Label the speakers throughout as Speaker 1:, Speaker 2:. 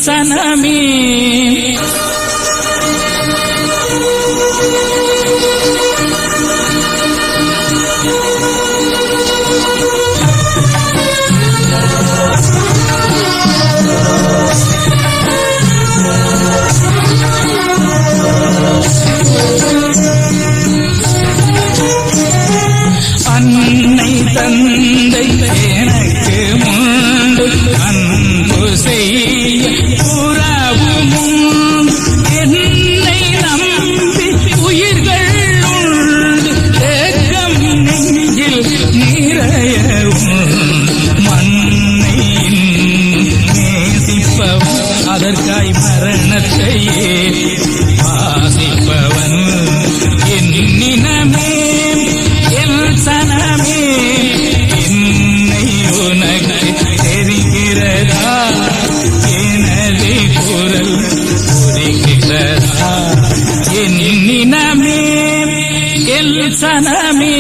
Speaker 1: சனமே அன்னை தந்தை எனக்கு முண்டு அன்பு செய்ய புறவும் என்னை நம்பி உயிர்கள் உண்டு தேக்கம் நெஞ்சில் நிறையவும் மண்ணை நேசிப்பவன் அதற்காய் மரணத்தையே வாசிப்பவன் என்னினமே சனமே என்னை உனக்கு தெரிகிறதா எனது குரல் புரிகிறதா என்னினமே எல் சனமே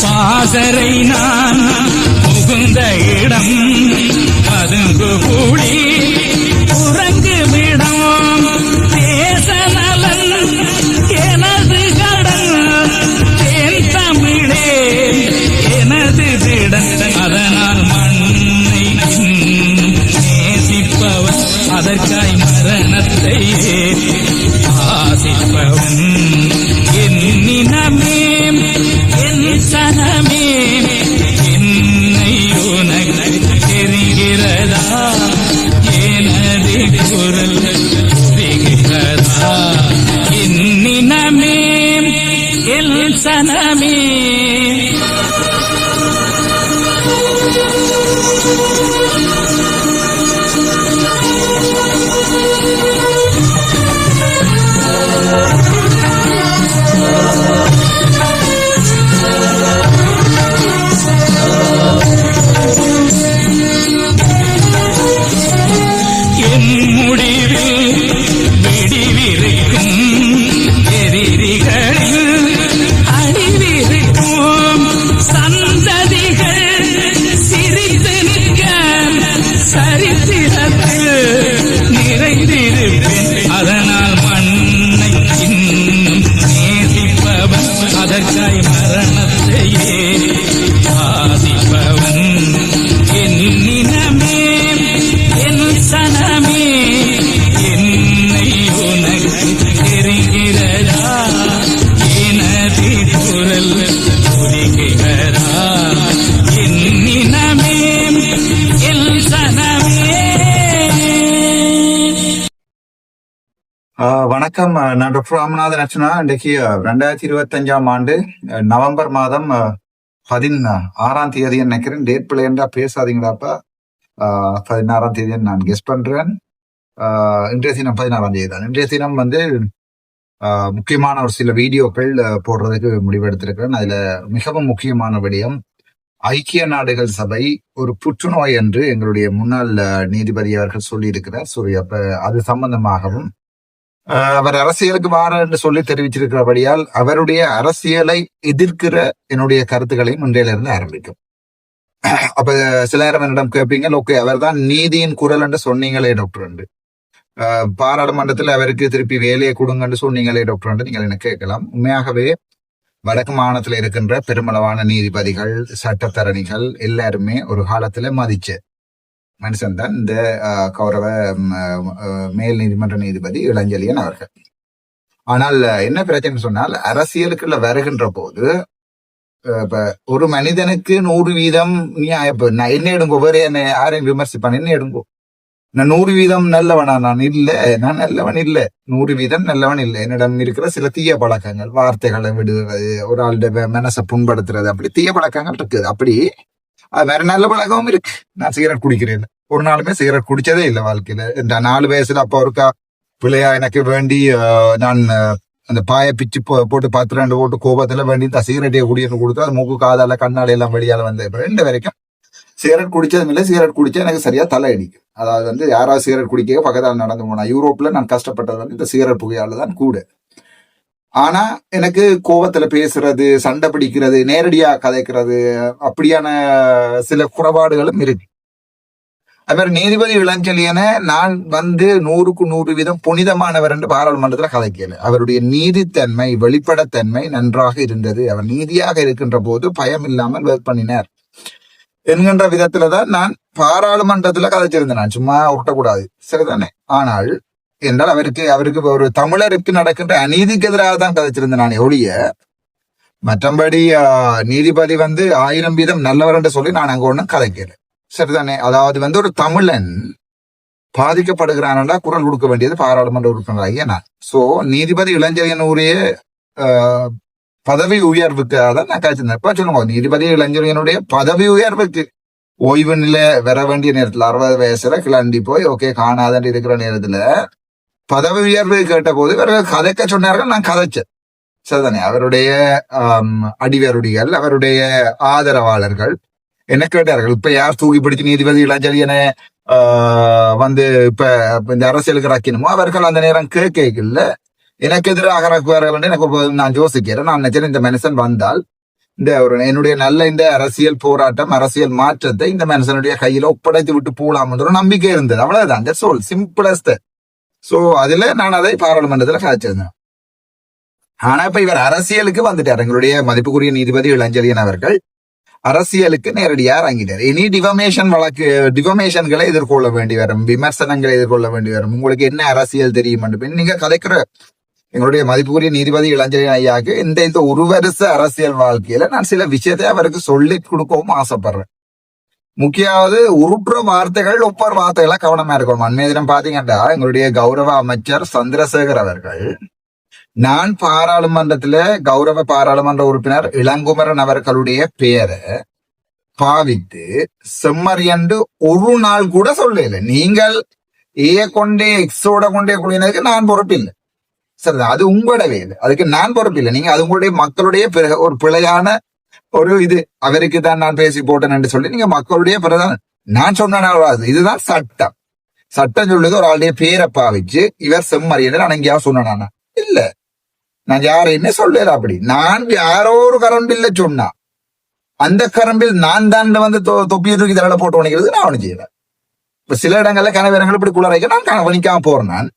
Speaker 1: பாசறை நான் புகுந்த இடம் பதுங்கு கூடி உறங்குமிடம் தேச நலன் எனது கடன் தேன் தமிழே எனது திடன் அதனால் மண்ணை நேசிப்பவன் அதற்காய் மரணத்தையே ஆசிப்பவன் என்னினமே சனமே என்னை உனக்கு தெரிகிறதா எனது குரல் புரிகிறதா என்னினமே எல் சனமே அதனால் மண்ணை இன்னும் நேசிப்பவன் அதற்காய் மரணத்தையே ஆதிப்பவன் என்னினமே என் சனமே என்னை உனக்கு தெரிகிறதா எனது குரல் புரிகிறதா என்னினமே எல் சனமே.
Speaker 2: வணக்கம். நான் டாக்டர் ராமநாதன் அர்ச்சனா. இன்றைக்கு 2025 ஆண்டு நவம்பர் மாதம் 16ஆம் தேதி நினைக்கிறேன். டேட் பிள்ளைன்றா பேசாதீங்களாப்பா. 16ஆம் தேதி நான் கெஸ் பண்றேன். இன்றைய தினம் 16ஆம் தேதி தான். இன்றைய தினம் முக்கியமான ஒரு சில வீடியோக்கள் போடுறதுக்கு முடிவெடுத்திருக்கிறேன். அதுல மிகவும் முக்கியமான விடயம், ஐக்கிய நாடுகள் சபை ஒரு புற்றுநோய் என்று எங்களுடைய முன்னாள் நீதிபதி அவர்கள் சொல்லி இருக்கிறார். அப்ப அது சம்பந்தமாகவும் அவர் அரசியலுக்கு வார என்று சொல்லி தெரிவிச்சிருக்கிறபடியால் அவருடைய அரசியலை எதிர்க்கிற என்னுடைய கருத்துக்களையும் இன்றையிலிருந்து ஆரம்பிக்கும். அப்ப சில நேரம் என்னிடம் கேட்பீங்க, ஓகே அவர் தான் நீதியின் குரல் என்று சொன்னீங்களே டாக்டர் என்று, பாராளுமன்றத்தில் அவருக்கு திருப்பி வேலையை கொடுங்கன்னு சொன்னீங்களே டாக்டர் என்று நீங்கள் என்ன கேட்கலாம். உண்மையாகவே வடக்கு மாநிலத்தில் இருக்கின்ற பெருமளவான நீதிபதிகள், சட்டத்தரணிகள் எல்லாருமே ஒரு காலத்துல மதிச்ச மனுஷன் தான் இந்த கௌரவ மேல் நீதிமன்ற நீதிபதி இளஞ்செழியன் அவர்கள். ஆனால் என்ன பிரச்சனை சொன்னால், அரசியலுக்குள்ள வருகின்ற போது இப்ப ஒரு மனிதனுக்கு 100% நியாயம். நான் என்ன எடுங்கோ, வேற என்ன யாரையும் விமர்சிப்பான், என்ன எடுங்கோ, நான் 100% நல்லவனா? நான் இல்ல, நான் நல்லவன் இல்ல, 100% நல்லவன் இல்லை. என்னிடம் இருக்கிற சில தீய பழக்கங்கள், வார்த்தைகளை விடுவது, ஒரு ஆளுடைய மனசை புண்படுத்துறது, அப்படி தீய பழக்கங்கள் இருக்குது. அப்படி வேற நல்ல பழக்கமும் இருக்கு. நான் சிகரெட் குடிக்கிறேன், ஒரு நாளுமே சிகரெட் குடிச்சதே இல்லை வாழ்க்கையில. இந்த 4 வயசுல அப்ப ஒருக்கா பிள்ளையா எனக்கு வேண்டி நான் அந்த பாயை பிச்சு போட்டு 10-2 போட்டு கோபத்துல வேண்டி சிகரெட்டை குடின்னு கொடுத்து அது மூக்கு காதால கண்ணாடி எல்லாம் வெளியால வந்த ரெண்டு வரைக்கும் சிகரெட் குடிச்சதும் இல்லை. சிகரெட் குடிச்சா எனக்கு சரியா தலை அடிக்கும். அதாவது வந்து யாராவது சிகரெட் குடிக்க பக்கத்தால் நடந்து போனா. யூரோப்ல நான் கஷ்டப்பட்டது வந்து இந்த சிகரெட் புகையால தான் கூட. ஆனா எனக்கு கோபத்துல பேசுறது, சண்டை பிடிக்கிறது, நேரடியா கதைக்கிறது அப்படியான சில குறைபாடுகளும் இருக்கு. அவர் நீதிபதி இளஞ்செழியனை நான் வந்து 100% புனிதமானவர் என்று பாராளுமன்றத்தில் கதைக்கல. அவருடைய நீதித்தன்மை, வெளிப்படத்தன்மை நன்றாக இருந்தது. அவர் நீதியாக இருக்கின்ற போது பயம் இல்லாமல் ஒர்க் பண்ணினார் என்கின்ற விதத்துலதான் நான் பாராளுமன்றத்துல கதைச்சிருந்தேன். நான் சும்மா விட்டக்கூடாது, சரிதானே? ஆனால் என்றால் அவருக்கு ஒரு தமிழருக்கு நடக்கின்ற அநீதிக்கு எதிராக தான் கதைச்சிருந்தேன் நான் ஒழிய மற்றபடி நீதிபதி வந்து 1000 வீதம் நல்லவர் என்று சொல்லி நான் அங்க ஒண்ணும் கதைக்கல, சரிதானே? அதாவது வந்து ஒரு தமிழன் பாதிக்கப்படுகிறான்டா குரல் கொடுக்க வேண்டியது பாராளுமன்ற உறுப்பினராகிய நான். சோ நீதிபதி இளஞ்செழியனுடைய பதவி உயர்வுக்காக தான் நான் கழிச்சிருந்தேன். இப்ப சொல்லுங்க, நீதிபதி இளஞ்செழியனுடைய பதவி உயர்வுக்கு ஓய்வு நிலை வர வேண்டிய நேரத்துல 60 வயசுல கிளம்பி போய் ஓகே காணாதன்னு இருக்கிற நேரத்துல பதவி உயர்வு கேட்ட போது இவர்கள் கதைக்க சொன்னார்கள். நான் கதைச்சேன், சரிதானே? அவருடைய அடிவருடிகள், அவருடைய ஆதரவாளர்கள் என்ன கேட்டார்கள், இப்ப யார் தூக்கி பிடிச்சு நீதிபதி இளஞ்செழியனை வந்து இப்ப இந்த அரசியலுக்கு இறக்கணுமோ அவர்கள் அந்த நேரம் கேட்கல. எனக்கு எதிராக இறக்குவார்கள் எனக்கு நான் யோசிக்கிறேன். நான் நினைச்சேன் இந்த மனுஷன் வந்தால் இந்த என்னுடைய நல்ல இந்த அரசியல் போராட்டம், அரசியல் மாற்றத்தை இந்த மனுஷனுடைய கையில ஒப்படைத்து விட்டு போலாம் என்ற ஒரு நம்பிக்கை இருந்தது. அவ்வளவுதான், தட்ஸ் ஆல், சிம்பிளஸ்ட். சோ அதுல நான் அதை பாராளுமன்றத்துல காய்ச்சிருந்தேன். ஆனா இப்ப இவர் அரசியலுக்கு வந்துட்டார். எங்களுடைய மதிப்புக்குரிய நீதிபதி இளஞ்செழியன் அவர்கள் அரசியலுக்கு நேரடியா இறங்கிட்டார். இனி டிஃபமேஷன்களை எதிர்கொள்ள வேண்டி வரும், விமர்சனங்களை எதிர்கொள்ள வேண்டி வரும். உங்களுக்கு என்ன அரசியல் தெரியும் நீங்க கதைக்கிற எங்களுடைய மதிப்புக்குரிய நீதிபதி இளஞ்செழியன் ஐயாவுக்கு இந்த ஒரு வருஷ அரசியல் வாழ்க்கையில நான் சில விஷயத்தை அவருக்கு சொல்லி கொடுக்கவும் ஆசைப்படுறேன். முக்கியமாவது உருட்டுற வார்த்தைகள், ஒவ்வொரு வார்த்தைகளா கவனமா இருக்கணும். அண்மைய தினம் பாத்தீங்கன்னா எங்களுடைய கௌரவ அமைச்சர் சந்திரசேகர் அவர்கள் நான் பாராளுமன்றத்துல கௌரவ பாராளுமன்ற உறுப்பினர் இளங்குமரன் அவர்களுடைய பெயரை பாவித்து செம்மறியன்று ஒரு நாள் கூட சொல்லல. நீங்கள் கொண்டே எக்ஸோட கொண்டே குடினதுக்கு நான் பொறுப்பில்லை, சரி? அது உங்களோட வேலை, அதுக்கு நான் பொறுப்பில்லை. நீங்க அது உங்களுடைய மக்களுடைய ஒரு பிழையான ஒரு இது அவருக்கு தான் நான் பேசி போட்டேன்னு சொல்லி நீங்க மக்களுடைய பிறதான் நான் சொன்னேன். இதுதான் சட்டம். சட்டம் சொல்லுது ஒரு ஆளுடைய பேரை பாவிச்சு இவர் செம்மறியன்னு நான் எங்கேயாவது சொன்னானா? இல்ல, நான் யாரையுமே சொல்லல. அப்படி நான் யாரோ ஒரு கரம்பில்ல சொன்னா அந்த கரம்பில் நான் தான் வந்து தொப்பியை தூக்கி தலையில போட்டு உணிக்கிறது நான் ஒண்ணு செய்யல. இப்ப சில இடங்கள்ல கனவேரங்கள் இப்படி குளரைக்க நான் கவனிக்காம போறேன். நான்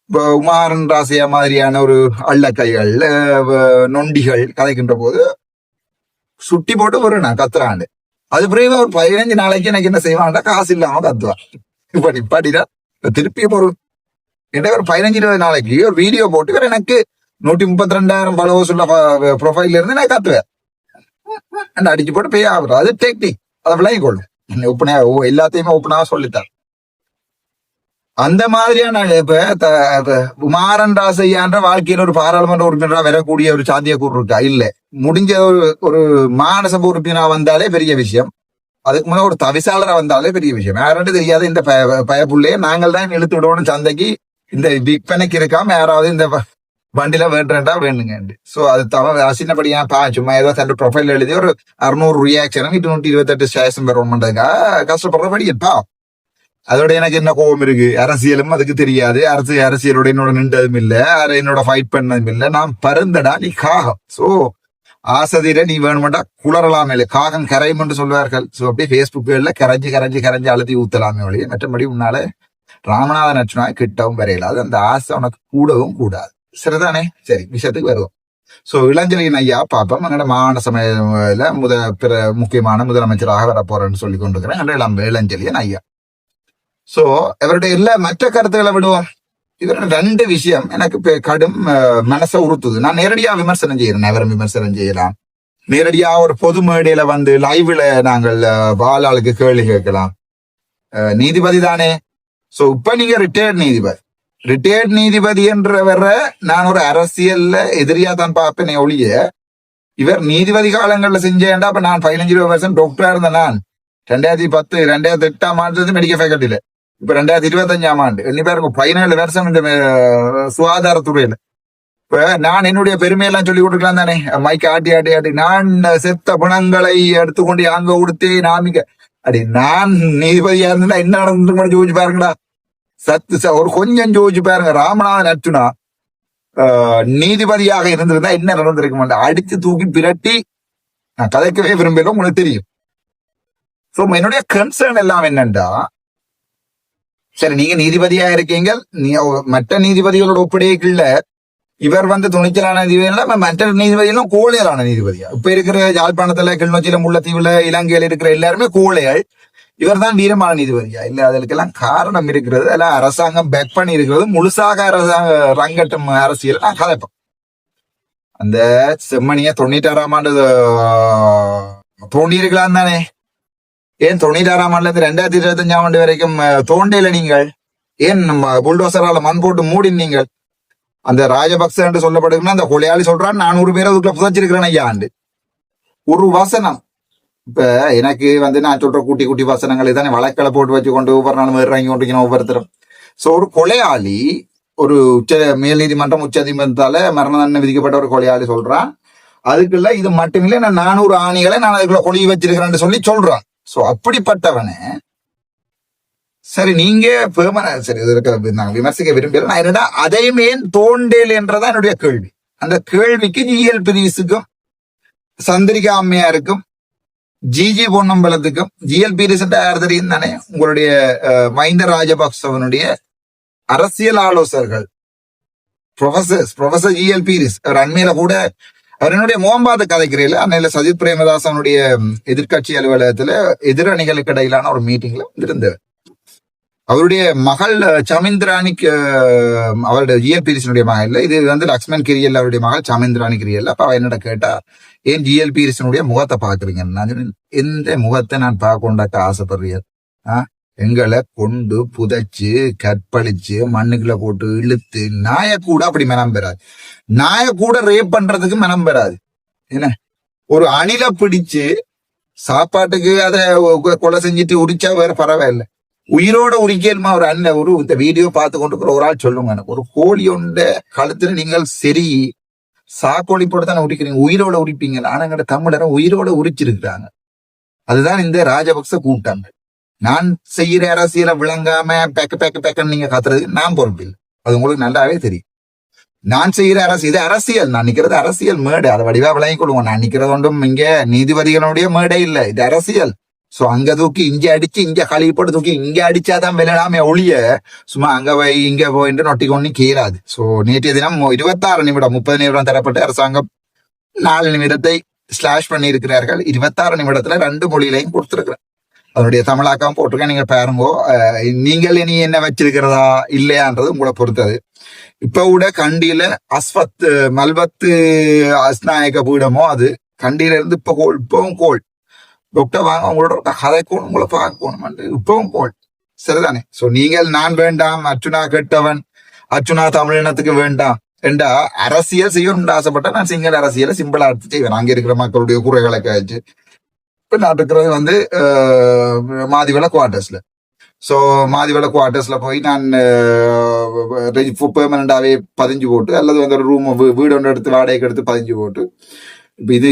Speaker 2: இப்போ உமாரன் ராசியா மாதிரியான ஒரு அள்ளக்கைகள், நொண்டிகள் கதைக்கின்ற போது சுட்டி போட்டு வரும் நான் கத்துறாண்டு. அது பிறகு ஒரு 15 நாளைக்கு எனக்கு என்ன செய்வான்டா, காசு இல்லாம கத்துவான். இப்ப நிப்பாட்டிதான் திருப்பியும் ஒரு 15-20 நாளைக்கு ஒரு வீடியோ போட்டு எனக்கு 132,000 ஃபாலோவர்ஸ் உள்ள ப்ரொஃபைல்ல இருந்து நான் கத்துவேன். அடிச்சு போட்டு போய் ஆகுறோம். அது டெக்னிக், அதை விளங்கி கொள்ளும். ஓப்பனா எல்லாத்தையுமே ஓப்பனாக சொல்லித்தார். அந்த மாதிரியான இப்ப உமாரன் ராசையான்ற வாழ்க்கையில ஒரு பாராளுமன்ற உறுப்பினரா வரக்கூடிய ஒரு சாத்தியக்கூறு இருக்கா? இல்ல. முடிஞ்ச ஒரு மாநசபை உறுப்பினரா வந்தாலே பெரிய விஷயம். அதுக்கு முன்னாடி ஒரு தவிசாளரா வந்தாலே பெரிய விஷயம். யாரும் தெரியாத இந்த பயப்புள்ளையே நாங்கள் தான் இழுத்து விடணும் சந்தைக்கு. இந்த விற்பனைக்கு இருக்காம யாராவது இந்த வண்டியில வேண்டா வேணுங்க. சோ அது சின்னபடியா சும்மா ஏதோ தன் ப்ரொஃபைல் எழுதி ஒரு 600 ரியாக்ஷனும் 228 ஸ்டேஷன் பெறணும்ன்றதுக்காக கஷ்டப்படுறபடிப்பா. அதோட எனக்கு என்ன கோபம் இருக்கு? அரசியலும் அதுக்கு தெரியாது. அரசியலோட என்னோட நின்றதும் இல்ல, என்னோட ஃபைட் பண்ணதும் இல்ல. நான் பருந்தடா, நீ காகம். சோ ஆசதியில நீ வேணுமெண்டா குளரலாமே இல்லை, காகம் கரையும் என்று சொல்வார்கள். சோ அப்படியே பேஸ்புக்ல கரைஞ்சு அழுத்தி ஊத்தலாமே ஒழிய மற்றபடி உன்னால ராமநாதன் அர்ச்சனா கிட்டவும் வரையலாது. அந்த ஆசை உனக்கு கூடவும் கூடாது, சரிதானே? சரி, விஷயத்துக்கு வருவோம். சோ இளஞ்செழியன் ஐயா பாப்போம். என்னோட மாகாண சமயத்துல பிற முக்கியமான முதலமைச்சராக வரப்போறேன்னு சொல்லி கொண்டிருக்கிறேன் இளஞ்செழியன் ஐயா. சோ இவருடைய எல்லா மற்ற கருத்துக்களை விடுவோம். இவரோட 2 விஷயம் எனக்கு கடும் மனசை உறுத்துது. நான் நேரடியா விமர்சனம் செய்யறேன், எவரும் விமர்சனம் செய்யலாம். நேரடியா ஒரு பொது மேடையில வந்து லைவ்ல நாங்கள் ஆளுக்கு கேள்வி கேட்கலாம். நீதிபதி தானே. சோ இப்ப நீங்க ரிட்டையர்ட் நீதிபதி என்றவர நான் ஒரு அரசியல்ல எதிரியா தான் பார்ப்பேனே ஒழிய இவர் நீதிபதி காலங்கள்ல செஞ்சேன்டா. அப்ப நான் 15-20 வருஷம் டாக்டரா இருந்தேன். நான் 2008 மெடிக்கல் ஃபேக்கல்ட்டில, இப்ப 2025 எண்ணி பாருங்க 17 வருஷம் இந்த சுகாதாரத்துறையில. இப்ப நான் என்னுடைய பெருமையெல்லாம் சொல்லி கொடுக்கலாம் தானே, மைக்கு ஆட்டி ஆட்டி ஆட்டி நான் செத்த பிணங்களை எடுத்துக்கொண்டு அங்க கொடுத்தே நாமிக்க அடி நான் நீதிபதியா இருந்தா என்ன நடந்து ஜோதிச்சு பாருங்கடா. ஒரு கொஞ்சம் ஜோதிச்சு பாருங்க. ராமநாதன் அர்ச்சுனா நீதிபதியாக இருந்திருந்தா என்ன நடந்திருக்க மாட்டேன். அடிச்சு தூக்கி பிரட்டி நான் கதைக்கவே விரும்பல, உங்களுக்கு தெரியும். சோ என்னுடைய கன்சர்ன் எல்லாம் என்னண்டா, சரி நீங்க நீதிபதியா இருக்கீங்க, மற்ற நீதிபதிகளோட ஒப்படைக்குள்ள இவர் துணிச்சலான நீதிபதி, மற்ற நீதிபதிகளும் கோழைகளான நீதிபதியா. இப்ப இருக்கிற யாழ்ப்பாணத்துல, கிளிநொச்சியில, முல்லைத்தீவுல, இலங்கையில இருக்கிற எல்லாருமே கோழைகள். இவர் தான் வீரமான நீதிபதியா? இல்ல, அதுக்கெல்லாம் காரணம் இருக்கிறது. எல்லாம் அரசாங்கம் பேக் பண்ணி இருக்கிறது. முழுசாக ரங்கட்டும் அரசியல் நான் கதைப்பேன். அந்த செம்மணிய 96ஆம் ஆண்டு தோண்டி இருக்கலாம் தானே? ஏன் 96ஆம் ஆண்டுல இருந்து 2025ஆம் ஆண்டு வரைக்கும் தோண்டையில நீங்கள்? ஏன் புல்டோசரால மண் போட்டு மூடினீங்கள்? அந்த ராஜபக்ச என்று சொல்லப்படுதுன்னா அந்த கொலையாளி சொல்றான் 400 பேரை அதுக்குள்ள புதைச்சிருக்கிறேன் ஐயா ஆண்டு. ஒரு வசனம். இப்ப எனக்கு நான் சொல்ற குட்டி குட்டி வசனங்கள் தானே வழக்களை போட்டு வச்சு கொண்டு ஒவ்வொரு நாளும் இறங்கி கொண்டிருக்கணும் ஒவ்வொருத்தரும். சோ ஒரு கொலையாளி ஒரு மேல் நீதிமன்றம் உச்ச நீதிமன்றத்தால மரண தண்டனை விதிக்கப்பட்ட ஒரு கொலையாளி சொல்றான், அதுக்குள்ள இது மட்டுமில்லை நான் 400 ஆணிகளை நான் அதுக்குள்ள கொலை வச்சிருக்கிறேன்னு சொல்லி சொல்றான். சோ அப்படிப்பட்டவனே சரி நீங்க சரி நாங்க விமர்சிக்க விரும்பல. நான் என்னடா அதையுமே தோண்டேல் என்றதான் என்னுடைய கேள்வி. அந்த கேள்விக்கு ஜிஎல் பீரிஸுக்கும் சந்திரிகா அம்மையாருக்கும் ஜிஜி பொன்னம்பலத்துக்கும் ஜிஎல் பீரிஸ் யார் தெரியும் தானே? உங்களுடைய மஹிந்த ராஜபக்சவனுடைய அரசியல் ஆலோசகர்கள் ப்ரொஃபசர் ஜிஎல் பீரிஸ். அவர் அண்மையில கூட அவர் என்னுடைய முகம்பாத கதைக்கிறீர்கள். அன்னையில சஜித் பிரேமதாசனுடைய எதிர்கட்சி அலுவலகத்துல எதிரணிகளுக்கு இடையிலான ஒரு மீட்டிங்ல இருந்தவர். அவருடைய மகள் சமிந்திராணிக்கு, அவருடைய ஜிஎல் பீரிசனுடைய மகள் இல்ல, இது லக்ஷ்மண் கிரியல் அவருடைய மகள் சமிந்திராணி கிரியல். அப்ப அவ என்னோட கேட்டா, ஏன் ஜிஎல் பீரிசனுடைய முகத்தை பாக்குறீங்க? நான் எந்த முகத்தை நான் பார்க்கொண்டாக்க ஆசைப்படுறீர்? எங்களை கொண்டு புதைச்சு கற்பழிச்சு மண்ணுக்குள்ள போட்டு இழுத்து நாய கூட அப்படி மனம் பெறாது. நாய கூட ரேப் பண்றதுக்கு மனம் பெறாது. என்ன ஒரு அணில பிடிச்சு சாப்பாட்டுக்கு அதை கொலை செஞ்சுட்டு உரிச்சா வேற பரவாயில்லை, உயிரோட உரிக்கலுமா ஒரு அண்ணன் ஒரு இந்த வீடியோ பார்த்து கொண்டு ஒரு ஆள் சொல்லுங்க, எனக்கு ஒரு கோழி ஒன்ற கழுத்துல நீங்கள் சரி சாக்கோழி போட்டு தானே உரிக்கிறீங்க, உயிரோட உரிப்பீங்க. ஆனா எங்கட தமிழரை உயிரோட உரிச்சிருக்கிறாங்க. அதுதான் இந்த ராஜபக்ச கூட்டாங்க. நான் செய்யற அரசியலை விளங்காம பேக்க பேக்க பேக்கன்னு நீங்க காத்துறதுக்கு நான் பொறுப்பில்லை. அது உங்களுக்கு நல்லாவே தெரியும். நான் செய்யற அரசியல், இது அரசியல். நான் நிக்கிறது அரசியல் மேடை, அதை வடிவா விளங்கி கொள்வோம். நான் நிக்கிறது ஒன்றும் இங்க நீதிபதிகளுடைய மேடை இல்லை, இது அரசியல். சோ அங்க தூக்கி இங்க அடிச்சு இங்க கழுவி போட்டு தூக்கி இங்க அடிச்சாதான் விளையாடாம ஒழிய சும்மா அங்க போய் இங்க போயிட்டு நொட்டி கொண்டு கீழாது. சோ நேற்றைய தினம் 26 நிமிடம் 30 நிமிடம் தரப்பட்டு அரசாங்கம் 4 நிமிடத்தை ஸ்லாஷ் பண்ணி இருக்கிறார்கள். 26 நிமிடத்துல 2 மொழியிலையும் கொடுத்திருக்கிறேன். அதனுடைய தமிழாக்கம் போட்டிருக்கேன், நீங்க பாருங்கோ. நீங்கள் இனி என்ன வச்சிருக்கிறதா இல்லையான்றது உங்களை பொறுத்தது. இப்ப கூட கண்டியில அஸ்வத் மல்வத்து அஸ்நாயக பீடமோ அது கண்டியில இருந்து இப்பவும் கோல் டாக்டர் வாங்க உங்களோட கதைக்கணும், உங்களை பார்க்கணும், இப்பவும் கோல் சரிதானே? சோ நீங்கள் நான் வேண்டாம், அர்ச்சுனா கெட்டவன், அர்ச்சுனா தமிழினத்துக்கு வேண்டாம் என்றா அரசியல் செய்யணும்னு ஆசைப்பட்டா நான் சிங்கள அரசியலை சிம்பிளா எடுத்து செய்வேன். அங்க இருக்கிற மக்களுடைய குறைகளை கழிச்சு. இப்ப நான் இருக்கிறது மாதிவள குவார்டர்ஸ்ல. சோ மாதிவள குவார்டர்ஸ்ல போய் நான் பெர்மனண்டாவே பதிஞ்சு போட்டு அல்லது ஒரு ரூம் வீடு ஒன்று எடுத்து வாடகைக்கு எடுத்து பதிஞ்சு போட்டு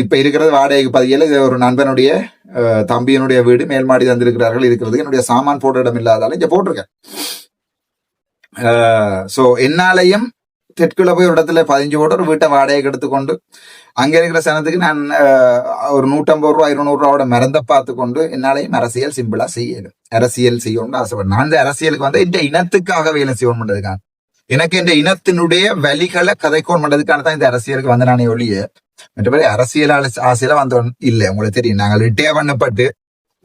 Speaker 2: இப்ப இருக்கிறது வாடகைக்கு பதியல. ஒரு நண்பனுடைய தம்பியனுடைய வீடு மேல்மாடி தந்திருக்கிறார்கள் இருக்கிறதுக்கு. என்னுடைய சாமான் போட்ட இடம் இல்லாதாலும் இங்க போட்டிருக்கேன். சோ என்னாலையும் தெற்குள்ள போய் ஒரு இடத்துல 15 போட்டு ஒரு வீட்டை வாடகைக்கு எடுத்துக்கொண்டு அங்க இருக்கிற சனத்துக்கு நான் ஒரு 150 ரூபா 200 ரூபாவோட மறந்த பார்த்து கொண்டு என்னாலையும் அரசியல் சிம்பிளா செய்யணும். அரசியல் செய்யணும்னு ஆசைப்படும். நான் இந்த அரசியலுக்கு இந்த இனத்துக்காக வேலை செய்யணும் பண்றதுக்கான, எனக்கு இந்த இனத்தினுடைய வழிகளை கதைக்கோன் பண்றதுக்கான தான் இந்த அரசியலுக்கு நானே ஒழிய மற்றபடி அரசியல் ஆசையில வந்தோம் இல்லை. உங்களுக்கு தெரியும், நாங்கள் ரிட்டையர் பண்ணப்பட்டு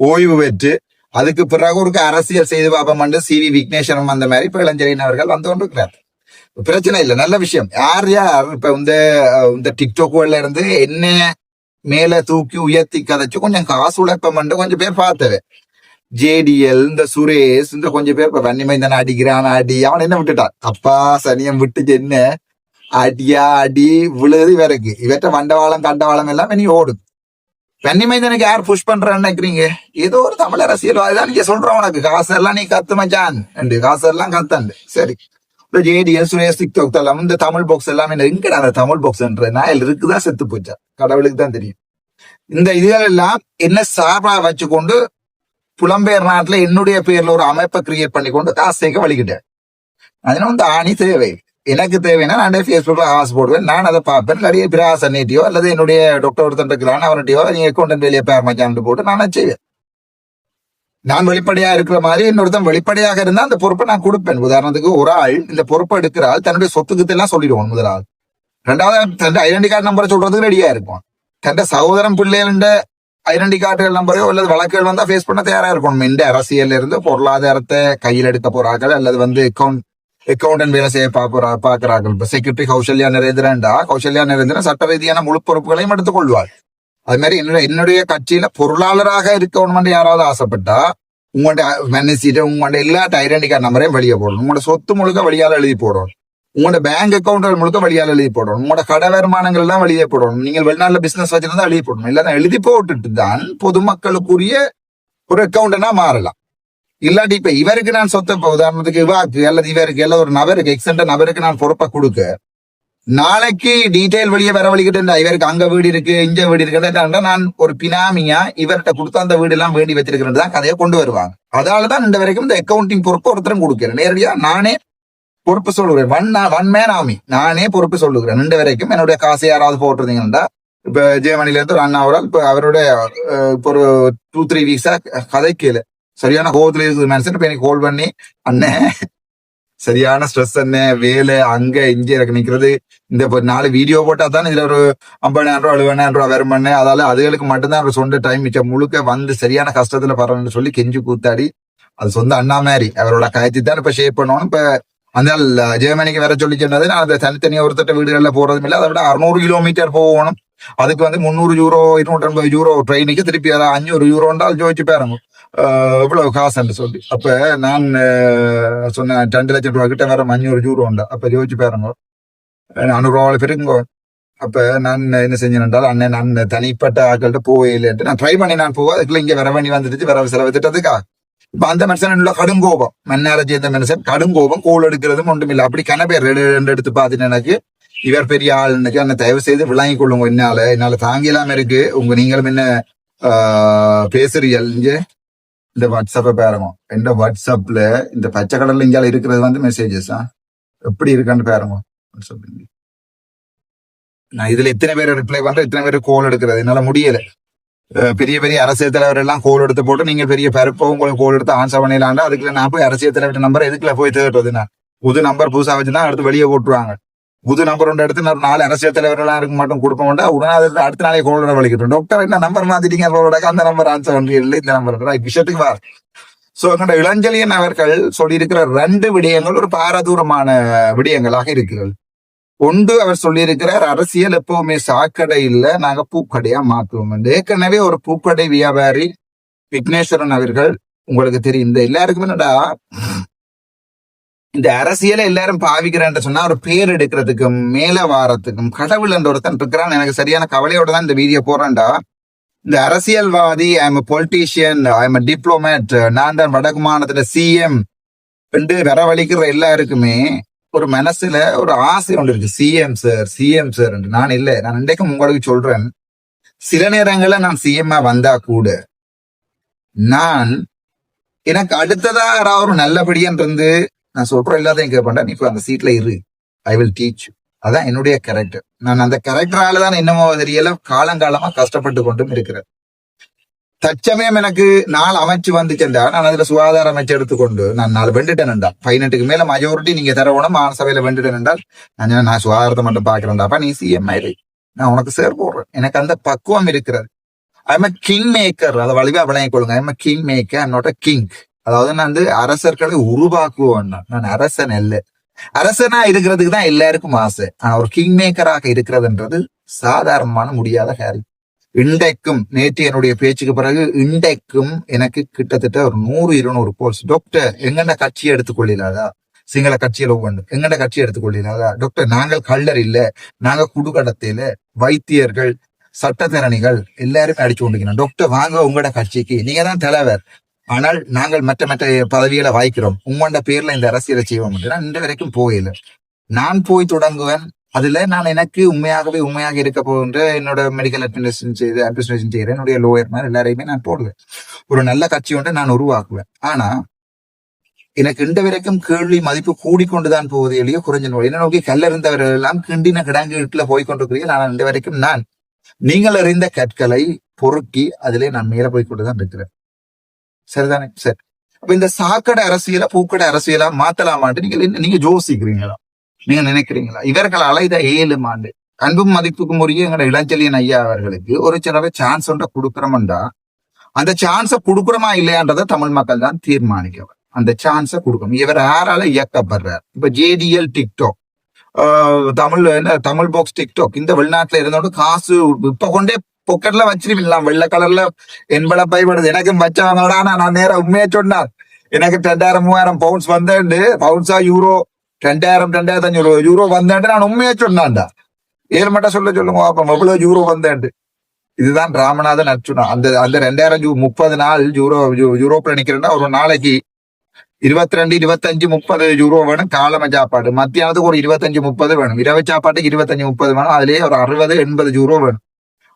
Speaker 2: ஓய்வு பெற்று அதுக்கு பிறகு ஒரு அரசியல் செய்து பாப்பம் சிவி விக்னேஸ்வரம் அந்த மாதிரி இப்ப இளைஞரின் அவர்கள் வந்து கொண்டிருக்கிறார். பிரச்சனை இல்லை, நல்ல விஷயம். யார் இப்ப இந்த டிக்டாக்ல இருந்து என்ன மேல தூக்கி உயர்த்தி கதைச்சு கொஞ்சம் காசு உழைப்பம் கொஞ்சம் பேர் பார்த்தவன். ஜேடிஎல் இந்த சுரேஷ் இந்த கொஞ்சம் பேர் இப்ப வன்னிமைந்தன அடிக்கிறான், அடி அவன் என்ன விட்டுட்டான், அப்பா சனியம் விட்டுச்சு என்ன அடியா அடி விழுது இவருக்கு. இவற்ற வண்டவாளம் கண்டவாளம் எல்லாம் இனி ஓடுது. வன்னிமைந்தனுக்கு யார் புஷ் பண்றான்னு நினைக்கிறீங்க? ஏதோ ஒரு தமிழ் அரசியல்வாதிதான் நீங்க சொல்றோம், உனக்கு காசெல்லாம் நீ கத்து மச்சான், காசெல்லாம் கத்தண்டு. சரி, இந்த ஜேடிஎஸ் சுரேஷ் டிக்டாக் எல்லாம் இந்த தமிழ் பாக்ஸ் எல்லாமே எங்கடா அந்த தமிழ் பாக்ஸ்ன்ற நாயில் இருக்குதான் செத்து போச்சா, கடவுளுக்கு தான் தெரியும். இந்த இதுகள் எல்லாம் என்ன சார்பா வச்சுக்கொண்டு புலம்பெயர் நாட்டுல என்னுடைய பேர்ல ஒரு அமைப்பை கிரியேட் பண்ணி கொண்டு காசு சேர்க்க வலிக்கிட்டேன். அதனால வந்து ஆணி தேவை, எனக்கு தேவைன்னா நான் ஃபேஸ்புக்ல காசு போடுவேன், நான் அதை பார்ப்பேன். நிறைய பிராசன்னிட்டியோ அல்லது என்னுடைய டாக்டர் ஒருத்தன் இருக்கிறான் அவன்கிட்டயோ நீங்க அக்கௌண்ட் வெளியே பேர் மச்சான் போட்டு நான் செய்வேன். நான் வெளிப்படையா இருக்கிற மாதிரி இன்னொருத்தன் வெளிப்படையாக இருந்தா அந்த பொறுப்பை நான் கொடுப்பேன். உதாரணத்துக்கு ஒரு ஆள் இந்த பொறுப்பை எடுக்கிற ஆள் தன்னுடைய சொத்துக்கு எல்லாம் சொல்லிடுவோம் முதலாள். ரெண்டாவது தன் ஐடென்டி கார்டு நம்பரை சொல்றதுக்கு ரெடியா இருக்கும். தன் சகோதரன் பிள்ளைகள ஐடென்டி கார்டுகள் நம்பரையோ அல்லது வழக்குகள் வந்தா ஃபேஸ் பண்ண தயாரா இருக்கணும். இந்த அரசியல்ல இருந்து பொருளாதாரத்தை கையில் எடுக்க போறார்கள் அல்லது வந்து அக்கௌண்டன்ட் வேலை செய்ய பாக்குறார்கள். இப்ப செக்யூரிட்டி கௌசல்யா நரேந்திரன் சட்ட ரீதியான முழு பொறுப்புகளையும் எடுத்துக் கொள்வாள். அது மாதிரி என்னுடைய கட்சியில பொருளாளராக இருக்கணும் யாராவது ஆசைப்பட்டா உங்களோட மேனேஜ் உங்களோட எல்லா ஐடென்டி கார்டு நம்பரையும் வெளியே போடணும். உங்களோட சொத்து முழுக்க வழியால எழுதி போடணும். உங்களோட பேங்க் அக்கௌண்ட்கள் முழுக்க வழியால எழுதி போடணும். உங்களோட கடை வருமானங்கள் எல்லாம் வெளியே போடணும். நீங்கள் வெளிநாட்டுல பிசினஸ் வச்சிருந்தா எழுதி போடணும். இல்ல எழுதி போட்டுட்டு தான் பொதுமக்களுக்குரிய ஒரு அக்கௌண்டனா மாறலாம். இல்லாட்டி இப்ப இவருக்கு நான் சொத்தை உதாரணத்துக்கு இவாக்கு அல்லது இவருக்கு அல்லது ஒரு நபருக்கு எக்ஸென்ட் நபருக்கு நான் பொறுப்பை கொடுக்க நாளைக்கு டீடைல் வெளியே வர வழிகிட்டு இவருக்கு அங்க வீடு இருக்கு இங்க வீடு இருக்கு நான் ஒரு பினாமியா இவர்கிட்ட கொடுத்த அந்த வீடு எல்லாம் வேண்டி வச்சிருக்கிறேன் தான் கதையை கொண்டு வருவாங்க. அதனாலதான் இந்த வரைக்கும் இந்த அக்கௌண்டிங் பொறுப்பு ஒருத்தரும் கொடுக்கிறேன். நேரடியா நானே பொறுப்பு சொல்லுகிறேன். ஒன் மேன் ஆமி நானே பொறுப்பு சொல்லுகிறேன். இந்த வரைக்கும் என்னுடைய காசை யாராவது போட்டுருந்தீங்கன்னா இப்ப ஜெர்மனில இருந்து ஒரு அண்ணா அவரால் இப்ப அவருடைய இப்போ ஒரு 2-3 வீக்ஸா கதை கேளு சரியான கோவத்துல இருக்குது மனுஷன். இப்ப எனக்கு கால் பண்ணி அண்ணன் சரியான ஸ்ட்ரெஸ் என்ன வேலை அங்க இங்க எனக்கு நிக்கிறது இந்த 4 வீடியோ போட்டா தான் இதுல ஒரு 50,000 ரூபா 70,000 ரூபா வரும் பண்ண. அதால அதுகளுக்கு மட்டும்தான் ஒரு சொந்த டைம் மிச்சம் முழுக்க வந்து சரியான கஷ்டத்துல பரவான்னு சொல்லி கெஞ்சு கூத்தாடி அது சொந்த அண்ணா மாதிரி அவரோட கயத்தி தான் இப்ப ஷேப் பண்ணணும். இப்ப அந்த ஜெர்மனிக்கு வேற சொல்லி சொன்னது நான் அந்த தனித்தனியா ஒருத்தட்ட வீடுகள்ல போறதும் இல்லை. அதை விட 600 கிலோமீட்டர் போகணும். அதுக்கு வந்து 300 யூரோ 250 யூரோ ட்ரெயினுக்கு திருப்பி அதான் 500 யூரோண்டால் ஜோதிச்சு பாருங்க இவ்வளவு காசுன்னு சொல்லி. அப்ப நான் சொன்னேன் 2 லட்சம் ரூபா கிட்ட வேற 500 யூரோ உண்டா. அப்ப ஜோதிச்சு பாருங்க 400 ரூபாய் பெருங்கோ. அப்ப நான் என்ன செஞ்சேன்றால் அண்ணன் நான் தனிப்பட்ட ஆட்கள்கிட்ட போயில்லைன்ட்டு நான் ட்ரை பண்ணி நான் போவா அதுக்குள்ள இங்க வர வேண்டி வந்துட்டு வர செலவு திட்டத்துக்கா. இப்ப அந்த மனுஷன் உள்ள கடுங்கோபம் மன்னார சேர்ந்த மனுஷன் கடுங்கோபம் கோல் எடுக்கிறதும் ஒன்றும் இல்லை. அப்படி கனபேர் 2 எடுத்து பார்த்துட்டு எனக்கு இவர் பெரிய ஆள் இன்னைக்கு அண்ணன் தயவு செய்து விளங்கி கொள்ளுங்க. என்னால தாங்கிலாம இருக்கு நீங்களும் என்ன பேசுறீர்கள். இங்க இந்த வாட்ஸ்அப்பை பாருங்க. எந்த வாட்ஸ்அப்ல இந்த பச்சை கடல்ல இங்கால இருக்கிறது வந்து மெசேஜஸ் எப்படி இருக்கான்னு பாருங்க. நான் இதுல எத்தனை பேர் ரிப்ளை பண்றேன் எத்தனை பேர் கோல் எடுக்கிறது என்னால முடியல. பெரிய பெரிய அரசியல் தலைவர் எல்லாம் கோல் எடுத்து போட்டு நீங்க பெரிய பருப்போ உங்களுக்கு கோல் எடுத்து ஆன்சர் பண்ணிடலாண்டா அதுக்குள்ள நான் போய் அரசியல் தலைவர் நம்பர் எதுக்குள்ள போய் தேடுறதுன்னா புது நம்பர் புதுசா வச்சுதான் அடுத்து வெளியே போட்டுருவாங்க. புது நம்பர் ஒன்று எடுத்து 4 அரசியல் தலைவர்கள்லாம் இருக்க மாட்டோம் கொடுக்க மாட்டா உடனே அடுத்த நாளே கோலோட வலிக்கிட்டோம். டாக்டர் என்ன நம்பர் மாத்திட்டீங்க அந்த நம்பர் ஆன்சர் பண்ணி இல்லை இந்த நம்பர் விஷயத்துக்கு வா. சோ எங்கட இளஞ்செழியன் அவர்கள் சொல்லியிருக்கிற 2 விடயங்கள் ஒரு பாரதூரமான விடயங்களாக இருக்கிறது. ஒன்று அவர் சொல்லியிருக்கிறார் அரசியல் எப்பவுமே சாக்கடை இல்ல நாங்க பூக்கடையா மாத்துவோம். ஏற்கனவே ஒரு பூக்கடை வியாபாரி விக்னேஸ்வரன் அவர்கள் உங்களுக்கு தெரியும். இந்த எல்லாருக்குமே என்னடா இந்த அரசியலை எல்லாரும் பாவிக்கிறேன் சொன்னா ஒரு பேர் எடுக்கிறதுக்கும் மேல வாரத்துக்கும் கடவுள் என்ற ஒருத்தன் இருக்கிறான். எனக்கு சரியான கவலையோட தான் இந்த வீடியோ போறேன்டா. இந்த அரசியல்வாதி ஐஎம் பொலிட்டீஷியன் ஐஎம் டிப்ளோமேட் நான் தான் வடக்கு மாநிலத்துல சிஎம் என்று வரவழிக்கிற எல்லாருக்குமே ஒரு மனசுல ஒரு ஆசை ஒன்று இருக்கு. சிஎம் சார் என்று நான் இல்லை. நான் இன்றைக்கும் உங்களுக்கு சொல்றேன் சில நேரங்கள்ல நான் சிஎம்ஆ வந்தா கூட நான் எனக்கு அடுத்ததா யாராவது ஒரு நல்லபடியன் இருந்து நான் சொல்றேன் எல்லாத்தையும் கேட்பேன்டா நீ இப்ப அந்த சீட்ல இரு ஐ வில் டீச். அதான் என்னுடைய கேரக்டர். நான் அந்த கேரக்டரால தான் என்னமோ தெரியல காலங்காலமா கஷ்டப்பட்டு கொண்டும் இருக்கிறேன். தச்சமயம் எனக்கு 4 அமைச்சு வந்துச்சேன்டா நான் அதுல சுகாதார அமைச்சு எடுத்துக்கொண்டு நான் 4 வெண்டுட்டேன்டா 18க்கு மேல மெஜாரிட்டி நீங்க தரவணும் மாநசபையில வெண்டுட்டேன் என்றால் நான் சுகாதாரத்தை மட்டும் பாக்குறேன்டாப்பா நீ சிஎம் ஆயிரு நான் உனக்கு சேர் போடுறேன். எனக்கு அந்த பக்குவம் இருக்கிறது. I'm king maker. அதை வலிவா விளங்கிக் கொள்ளுங்க. I'm king maker I'm not a king. அதாவது நான் வந்து அரசர்களை உருவாக்குவேன். நான் அரசன் இல்லை. அரசனா இருக்கிறதுக்கு தான் எல்லாருக்கும் ஆசை. ஆனா ஒரு கிங் மேக்கராக இருக்கிறதுன்றது சாதாரணமான முடியாத காரியம். இன்றைக்கும் நேற்று என்னுடைய பேச்சுக்கு பிறகு இன்றைக்கும் எனக்கு கிட்டத்தட்ட ஒரு 100-200 போல்ஸ் டாக்டர் எங்கண்ட கட்சியை எடுத்துக்கொள்ளாதா சிங்கள கட்சியில ஒவ்வொன்று எங்கண்ட கட்சியை எடுத்துக்கொள்ளாதா டாக்டர் நாங்கள் கள்ளர் இல்ல நாங்க குடுக்கடத்தையில வைத்தியர்கள் சட்டத்திறனிகள் எல்லாருமே அடிச்சு கொண்டிருக்கணும். டாக்டர் வாங்க உங்களோட கட்சிக்கு நீங்க தான் தலைவர் ஆனால் நாங்கள் மற்ற பதவிகளை வாய்க்கிறோம், உங்களோட பேர்ல இந்த அரசியலை செய்வோம் என்று நான் இன்று வரைக்கும் போயில. நான் போய் தொடங்குவேன். அதுல நான் எனக்கு உண்மையாக இருக்க போகின்ற என்னோட மெடிக்கல் அட்மினிஸ்ட்ரேஷன் செய்யறேன், என்னுடைய லோயர் மாதிரி எல்லாரையுமே நான் போடுவேன். ஒரு நல்ல கட்சி ஒன்றை நான் உருவாக்குவேன். ஆனா எனக்கு இன்று வரைக்கும் கேள்வி மதிப்பு கூடிக்கொண்டுதான் போகுது இல்லையோ குறைஞ்ச நோய். என்ன நோக்கி கல்லறிந்தவர்கள் எல்லாம் கிண்டின கிடங்குல போய்கொண்டிருக்கிறீர்கள். ஆனால் இன்று வரைக்கும் நான் நீங்கள் அறிந்த கற்களை பொறுக்கி அதிலே நான் மேல போய்கொண்டுதான் இருக்கிறேன். சரிதானே? சரி. அப்ப இந்த சாக்கடை அரசியலா பூக்கடை அரசியலா மாத்தலாமான்ட்டு நீங்க யோசிக்கிறீங்களா? நீங்க நினைக்கிறீங்களா? இவர்களால இதை 7 ஆண்டு அன்பும் மதிப்புக்கும் உரிய எங்களோட இளஞ்செழியன் ஐயா அவர்களுக்கு ஒரு சிலவை சான்ஸ் ஒன்றை கொடுக்குறோம்டா, அந்த சான்ஸை கொடுக்குறோமா இல்லையான்றதை தமிழ் மக்கள் தான் தீர்மானிக்கவர். அந்த சான்ஸை கொடுக்கணும். இவர் யாரால இயக்கப்படுறார்? இப்ப JDL TikTok, Tamil box TikTok, இந்த வெளிநாட்டுல இருந்தோட காசு இப்ப கொண்டே பொக்கெட்ல வச்சிருக்கலாம். வெள்ளை கலர்ல என்பள பயப்படுது. எனக்கும் வச்சவங்களா நான் நேரம் உண்மையா சொன்னார். எனக்கு 2000-3000 பவுண்ட்ஸ் வந்தேன். பவுண்ட்ஸா யூரோ 2000-2500 யூரோ வந்தேன் நான் உண்மையா சொன்னான்டா. 7 மட்டும் சொல்லுங்க அப்ப எவ்வளவு யூரோ வந்தேன். இதுதான் ராமநாதன் அர்ச்சுனா. அந்த 2030 நாள் யூரோப்ல நிக்கிறேன்னா ஒரு நாளைக்கு 22, 25, 30 யூரோ வேணும். காலம சாப்பாடு மத்தியானத்துக்கு ஒரு 25-30 வேணும். இரவு சாப்பாட்டுக்கு 25-30 வேணும். அதுலயே ஒரு 60-80 யூரோ வேணும்.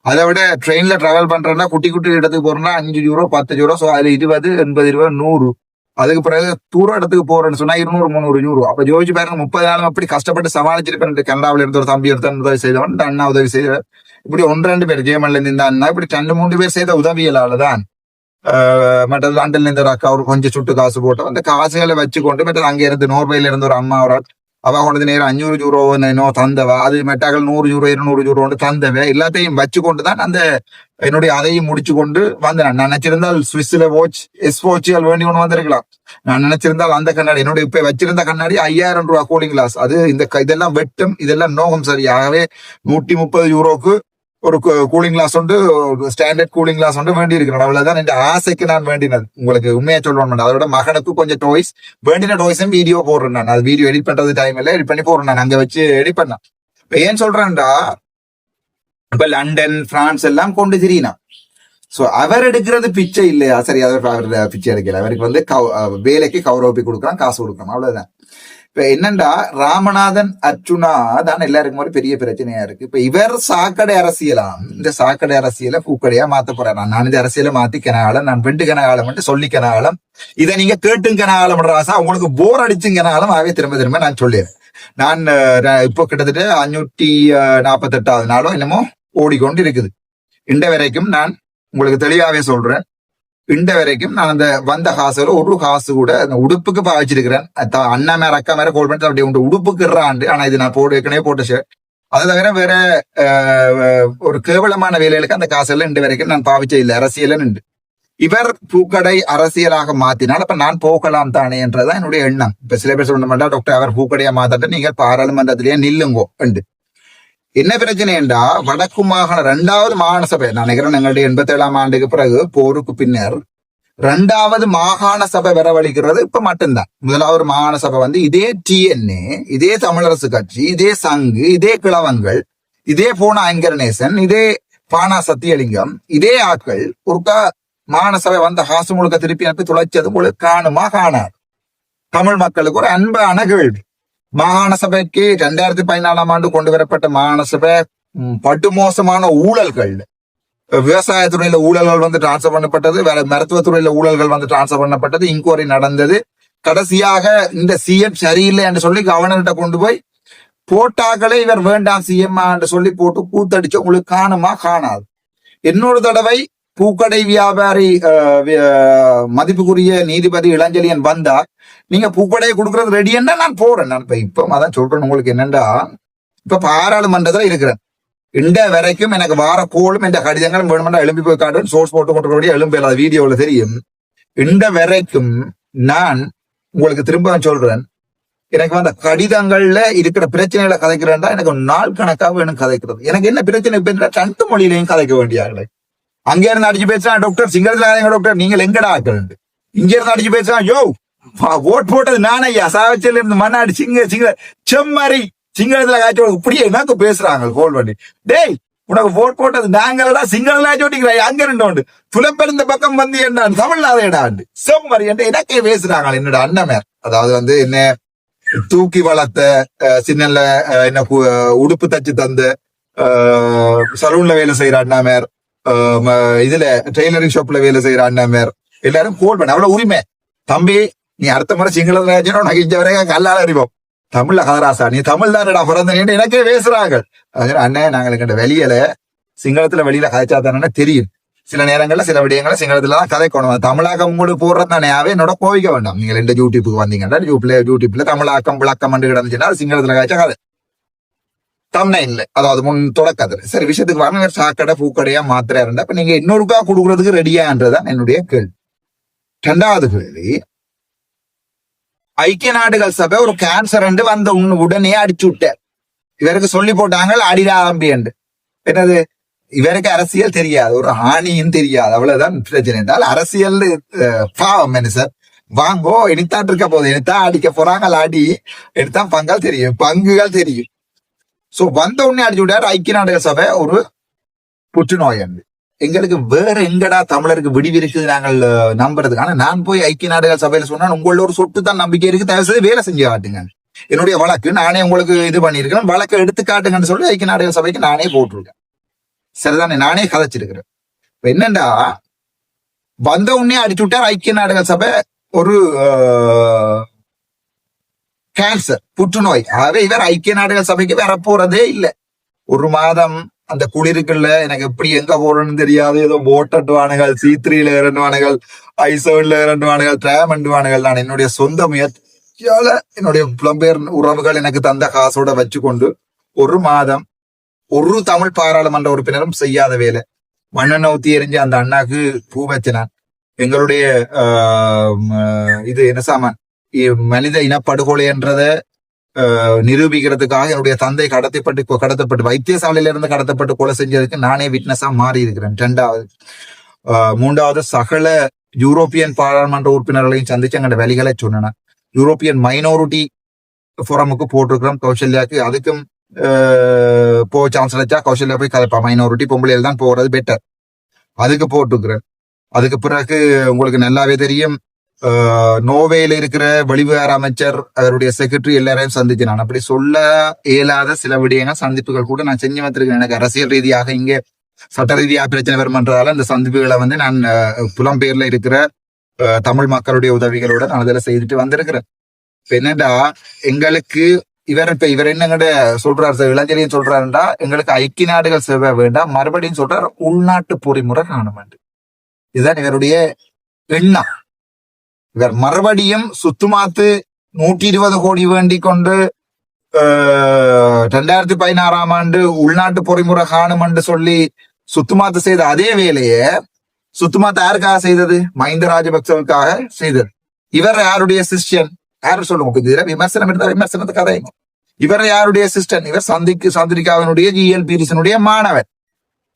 Speaker 2: அதை விட ட்ரெயின்ல டிராவல் பண்றேன்னா குட்டி இடத்துக்கு போறோம்னா 5 யூரோ 10 யூரோ. ஸோ அதுல 20, 80, 100. அதுக்கு பிறகு தூர இடத்துக்கு போறேன்னு சொன்னா 200-300 யூரோ. அப்ப ஜோதிச்சு பாருங்க, 30 நாளும் அப்படி கஷ்டப்பட்டு சமாளிச்சிருப்பேன். கனடாவில இருந்த ஒரு தம்பி ஒருத்தன் உதவி செய்தவன், இந்த அண்ணா உதவி செய்த, இப்படி 1-2 பேர் ஜேமன்ல இருந்து இந்த அண்ணா, இப்படி 2-3 பேர் செய்த உதவியலாலதான் மற்றது லண்டன்ல இருந்து ஒரு அக்கா ஒரு கொஞ்சம் சுட்டு காசு போட்டோம். அந்த காசுகளை வச்சுக்கொண்டு மற்றது அங்க இருந்து நோர்வேல இருந்து ஒரு அம்மா ஒரு அவ கொண்டது நேரம் 500 யூரோ தந்தவா, அது மெட்டாக்கள் 100 யூரோ 200 யூரோ தந்தவ, எல்லாத்தையும் வச்சுக்கொண்டுதான் அந்த என்னுடைய அதையும் முடிச்சு கொண்டு வந்தேன். நான் நினைச்சிருந்தால் சுவிஸ்ல வாட்ச் வேண்டி ஒன்று வந்திருக்கலாம். நான் நினைச்சிருந்தால் அந்த கண்ணாடி, என்னுடைய இப்ப வச்சிருந்த கண்ணாடி 5000 ரூபாய் கூலிங் கிளாஸ். அது இதெல்லாம் வெட்டும், இதெல்லாம் நோகம் சரியாகவே 130 யூரோக்கு ஒரு கூலிங் கிளாஸ் உண்டு, ஸ்டாண்டர்ட் கூலிங் கிளாஸ் உண்டு வேண்டி இருக்கிறேன். அவ்வளவுதான் என் ஆசைக்கு நான் வேண்டினது. உங்களுக்கு உண்மையா சொல்லணும், அதோட மகனுக்கு கொஞ்சம் டாய்ஸ் வேண்டின டாய்ஸும் வீடியோ போடுறேன். நான் அது வீடியோ எடிட் பண்றது டைம் இல்லை, எடிட் பண்ணி போடுறேன். நான் அங்க வச்சு எடிட் பண்ணேன். இப்ப ஏன் சொல்றேன்டா, இப்ப லண்டன் பிரான்ஸ் எல்லாம் கொண்டு திரியினா. சோ அவர் எடுக்கிறது பிச்சை இல்லையா? சரி, அவர் பிச்சை எடுக்கல. அவருக்கு வேலைக்கு கௌரவப்பி கொடுக்கலாம், காசு கொடுக்கலாம், அவ்வளவுதான். இப்ப என்னண்டா, ராமநாதன் அர்ச்சுனா தான் எல்லாருக்கும் ஒரு பெரிய பிரச்சனையா இருக்கு. இப்ப இவர் சாக்கடை அரசியலாம், இந்த சாக்கடை அரசியலை பூக்கடையா மாத்த போறாரு. நான் இந்த அரசியலை மாத்தி கனகாலம், நான் பெண்டு கனகாலம் சொல்லி கனகாலம், இதை நீங்க கேட்டும் கனகாலம் ராசா, உங்களுக்கு போர் அடிச்சும் கனகாலம் ஆகவே திரும்ப நான் சொல்லிடுறேன். நான் இப்போ கிட்டத்தட்ட 548வது நாளோ என்னமோ ஓடிக்கொண்டு இருக்குது. இந்த வரைக்கும் நான் உங்களுக்கு தெளிவாவே சொல்றேன், இந்த வரைக்கும் நான் அந்த வந்த காசுல ஒரு காசு கூட அந்த உடுப்புக்கு பாய்ச்சிருக்கிறேன். அண்ணா மேல அக்கா மேல கோல் பண்ணி அப்படி உண்டு உடுப்புக்கு இறாண்டு. ஆனா இது நான் ஏற்கனவே போட்ட ஷர்ட். அதை தவிர வேற ஒரு கேவலமான வேலைகளுக்கு அந்த காசெல்லாம் இந்த வரைக்கும் நான் பாவிச்ச இல்லை. அரசியலன்னு உண்டு. இவர் பூக்கடை அரசியலாக மாத்தினால் அப்ப நான் போகலாம் தானே என்றதான் என்னுடைய எண்ணம். இப்ப சில பேர் சொல்ல மாட்டா, டாக்டர் அவர் பூக்கடையா மாத்தாட்ட நீங்கள் பாராளுமன்றத்திலேயே நில்லுங்கோ உண்டு. என்ன பிரச்சனை என்றா, வடக்கு மாகாண 2வது மாகாண சபை, நான் நினைக்கிறேன் எங்களுடைய 87ஆம் ஆண்டுக்கு பிறகு போருக்கு பின்னர் 2வது மாகாண சபை வரவழைக்கிறது இப்ப மட்டும்தான். 1வது மாகாண சபை இதே TNA, இதே தமிழரசு கட்சி, இதே சங்கு, இதே கிழவன்கள், இதே போனா ஐங்கரநேசன், இதே பானா சத்தியலிங்கம், இதே ஆட்கள் ஒருக்கா மாகாண சபை வந்த காசு முழுக்க திருப்பி அனுப்பி துளைச்சது உங்களுக்கு காணுமா? காணாது. தமிழ் மக்களுக்கு ஒரு அன்பான கேள்வி. மாகாண சபைக்கு 2014ஆம் ஆண்டு கொண்டு வரப்பட்ட மாகாண சபை படுமோசமான ஊழல்கள், விவசாயத்துறையில ஊழல்கள் டிரான்ஸ்பர் பண்ணப்பட்டது, வேற மருத்துவத்துறையில ஊழல்கள் டிரான்ஸ்பர் பண்ணப்பட்டது, இன்கொயரி நடந்தது. கடைசியாக இந்த CM சரியில்லை என்று சொல்லி கவர்னர்கிட்ட கொண்டு போய் போட்டாக்களே இவர் வேண்டாம் CM என்று சொல்லி போட்டு கூத்தடிச்சு உங்களுக்கு காணுமா? காணாது. இன்னொரு தடவை பூக்கடை வியாபாரி மதிப்புக்குரிய நீதிபதி இளஞ்செழியன் வந்தா, நீங்க பூக்கடையை கொடுக்கறது ரெடியா நான் போறேன். நான் இப்ப அதான் சொல்றேன் உங்களுக்கு. என்னண்டா, இப்ப பாராளுமன்றத்துல இருக்கிறேன். இந்த வரைக்கும் எனக்கு வார கோளும் இந்த கடிதங்களும் வேணுமெண்டா எழும்பி போய் காட்டுறேன். சோர்ஸ் போட்டு கொண்டு எழும்பி இல்லாத வீடியோல தெரியும். இந்த வரைக்கும் நான் உங்களுக்கு திரும்ப சொல்றேன், எனக்கு வந்த கடிதங்கள்ல இருக்கிற பிரச்சனைகளை கதைக்கிறேன்டா எனக்கு நாள் கணக்காக வேணும் கதைக்கிறது. எனக்கு என்ன பிரச்சனை? இப்ப 2 மொழியிலையும் கதைக்க வேண்டியாங்களே. அங்க இருந்து அடிச்சு பேசுறான், டாக்டர் சிங்களத்துல டாக்டர் நீங்கள் எங்கடா ஆக்கள். இங்க இருந்து அடிச்சு பேசுறான், யோ ஓட் போட்டது நானையா சாவச்சல இருந்து மண்ணாடி சிங்கள செம்மறி சிங்களத்துல காய்ச்சல் இப்படியே எனக்கு பேசுறாங்க கோல் பண்ணி. டேய் உனக்கு போட் போட்டது நாங்களடா சிங்களா சொல்லிக்கிறாய் அங்க ரெண்டு புலப்பெருந்த பக்கம் வந்து என்ன தமிழ்நாடேடாண்டு செம்மறி என்று எனக்கே பேசுறாங்க என்னோட அண்ணன். அதாவது வந்து என்ன தூக்கி வளர்த்த சின்னல என்ன உடுப்பு தச்சு தந்த சலூன்ல வேலை செய்யற அண்ணாமேர், இதுல டெய்லரிங் ஷாப்ல வேலை செய்யற அண்ணாமேர் எல்லாரும் கோல் பண்ண அவ்வளவு உரிமை. தம்பி நீ அடுத்த முறை சிங்கள உனக்கு இங்க வரைக்கும் கல்லால அறிவோம் தமிழ்ல கதராசா நீ தமிழ் தானடா பிறந்த எனக்கே பேசுறாங்க. அண்ணன் நாங்களுக்கு வெளியில சிங்களத்துல வெளியில கதைச்சா தானே தெரியும். சில நேரங்கள்ல சில விடயங்களை சிங்களத்துலதான் கதைக்கணும். தமிழாக்கம் உங்களுக்கு போடுறது தானே என்னோட கோவிக்க வேண்டாம். நீங்க ரெண்டு யூடியூப்புக்கு வந்தீங்கன்னா யூடியூப்ல தமிழாக்கம் விளக்கம் வந்து கிடந்துச்சுன்னா சிங்களத்துல காய்ச்சா கதை தமிழ் இல்லை. அதாவது முன் தொடக்கத்துல சரி விஷயத்துக்கு வாங்க சாக்கடை பூக்கடையா மாத்திரையா இருந்தா இப்ப நீங்க இன்னொருக்கா கொடுக்கறதுக்கு ரெடியான்றதுதான் என்னுடைய கேள்வி. ரெண்டாவது கேள்வி, ஐக்கிய நாடுகள் சபை ஒரு கேன்சர் வந்த உடனே அடிச்சு விட்டார். இவருக்கு சொல்லி போட்டாங்க அடிராம்பி என்று. என்னது இவருக்கு அரசியல் தெரியாது, ஒரு ஆணியும் தெரியாது, அவ்வளவுதான் பிரச்சனை. என்றால் அரசியல் பாவம் என்ன சார் வாங்கோ இனித்தான் இருக்க போகுது, இனித்தான் அடிக்க போறாங்க, அடி இனித்தான் பங்குகள் தெரியும். சோ வந்த உடனே அடிச்சு விட்டாரு. ஐக்கிய நாடுகள் சபை ஒரு புற்றுநோய் எங்களுக்கு வேற எங்கடா தமிழருக்கு விடிவு இருக்குது நாங்கள் நம்புறதுக்கான. நான் போய் ஐக்கிய நாடுகள் சபையில சொன்னா உங்களோட ஒரு சொட்டு தான் நம்பிக்கை இருக்கு, தயவு செய்து வேலை செஞ்சு காட்டுங்க. என்னுடைய வழக்கு நானே உங்களுக்கு இது பண்ணிருக்கேன், வழக்கை எடுத்து காட்டுங்கன்னு சொல்லி ஐக்கிய நாடுகள் சபைக்கு நானே போட்டிருக்கேன். சரிதானே, நானே கதைச்சிருக்கிறேன். இப்ப என்னண்டா வந்த உடனே அடிச்சு விட்டார் ஐக்கிய நாடுகள் சபை ஒரு கேன்சர் புற்றுநோய். ஆகவே இவர் ஐக்கிய நாடுகள் சபைக்கு வர போறதே இல்லை. ஒரு மாதம் அந்த குளிருக்குள்ள எனக்கு எப்படி எங்க போறோம்னு தெரியாது. ஏதோ போட் அட்டுவானுகள், C3ல இரண்டுவானுகள், I7ல இரண்டுவானுகள், டிராம் அண்டுவானுகள். நான் என்னுடைய சொந்த முயற்சியால என்னுடைய புலம்பெயர் உறவுகள் எனக்கு தந்த காசோட வச்சுக்கொண்டு ஒரு மாதம் ஒரு தமிழ் பாராளுமன்ற உறுப்பினரும் செய்யாத வேலை. மண்ணெண்ணெய் ஊத்தி எரிஞ்சு அந்த அண்ணாக்கு பூ வச்சினான். எங்களுடைய இது என்ன சாமான் மனித இனப்படுகொலை என்றத நிரூபிக்கிறதுக்காக என்னுடைய தந்தை கடத்தப்பட்டு வைத்தியசாலையில இருந்து கடத்தப்பட்டு கொலை செஞ்சதுக்கு நானே விட்னஸா மாறி இருக்கிறேன். மூன்றாவது சகல யூரோப்பியன் பாராளுமன்ற உறுப்பினர்களையும் சந்திச்சு எங்களோட வழிகளை சொன்னேன். யூரோப்பியன் மைனாரிட்டி ஃபோரமுக்கு போட்டிருக்கிறோம் கௌசல்யாக்கு. அதுக்கும் போ சான்ஸ் கிடைச்சா கௌசல்யா போய் கதைப்பா. மைனாரிட்டி பொம்பளையில் தான் போறது பெட்டர். அதுக்கு போட்டிருக்கிறேன். அதுக்கு பிறகு உங்களுக்கு நல்லாவே தெரியும், நோவேல இருக்கிற வெளிவிவகார அமைச்சர் அவருடைய செக்ரட்டரி எல்லாரையும் சந்திச்சு நான் அப்படி சொல்ல இயலாத சில விடயங்கள் சந்திப்புகள் கூட நான் செஞ்சு வந்திருக்கேன். எனக்கு அரசியல் ரீதியாக இங்கே சட்ட ரீதியாக பிரச்சனை வரும்ன்றதால இந்த சந்திப்புகளை நான் புலம்பெயர்ல இருக்கிற தமிழ் மக்களுடைய உதவிகளோட நான் அதில் செய்துட்டு வந்திருக்கிறேன். இப்ப என்னடா எங்களுக்கு இவர் என்னங்கட சொல்றாரு சார், இளைஞரையும் சொல்றாருண்டா எங்களுக்கு ஐக்கிய நாடுகள் சேவை வேண்டாம், மறுபடியும் சொல்றாரு உள்நாட்டு பொறிமுறை காணும். இதுதான் இவருடைய எண்ணம். இவர் மறுபடியும் சுத்துமாத்து 120 கோடி வேண்டிக் கொண்டு 2016ஆம் ஆண்டு உள்நாட்டு பொறிமுறை காணும் என்று சொல்லி சுத்துமாத்து செய்த அதே வேலையை சுத்துமாத்து யாருக்காக செய்தது? மஹிந்த ராஜபக்சவுக்காக செய்தது. இவர் யாருடைய சிஸ்டன்? யாரு சொல்லுங்க, இதுல விமர்சனம் இருந்தா விமர்சனத்தை கதைங்க. இவர் யாருடைய சிஸ்டன்? இவர் சந்திரிகாவினுடைய GL பீரிசனுடைய மாணவர்.